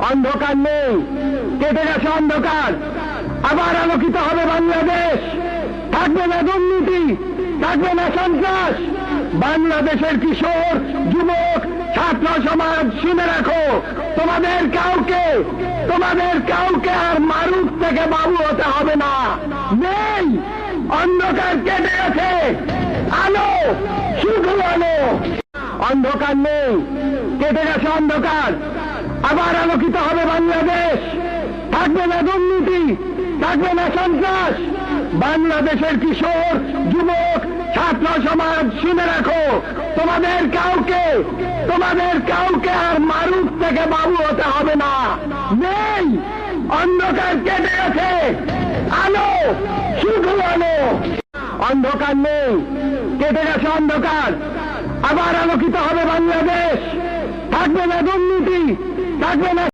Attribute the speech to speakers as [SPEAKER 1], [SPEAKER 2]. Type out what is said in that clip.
[SPEAKER 1] অন্ধকার নেই, কেটে গেছে অন্ধকার, আবার আলোকিত হবে বাংলাদেশ। থাকবে না দুর্নীতি, থাকবে না সন্ত্রাস। বাংলাদেশের কিশোর, যুবক, ছাত্র সমাজ শুনে রাখো, তোমাদের কাউকে আর মারুফ থেকে বাবু হতে হবে না। নেই, অন্ধকার কেটে গেছে, আলো, শুধু আলো। অন্ধকার নেই, কেটে গেছে অন্ধকার, আবার আলোকিত হবে বাংলাদেশ। থাকবে না দুর্নীতি, থাকবে না সন্ত্রাস। বাংলাদেশের কিশোর, যুবক, ছাত্র সমাজ শুনে রাখো, তোমাদের কাউকে আর মারুফ থেকে বাবু হতে হবে না। নেই, অন্ধকার কেটে গেছে, আলো, শুধু আলো। অন্ধকার নেই, কেটে গেছে অন্ধকার, আবার আলোকিত হবে বাংলাদেশ। থাকবে না দুর্নীতি, থাকবে না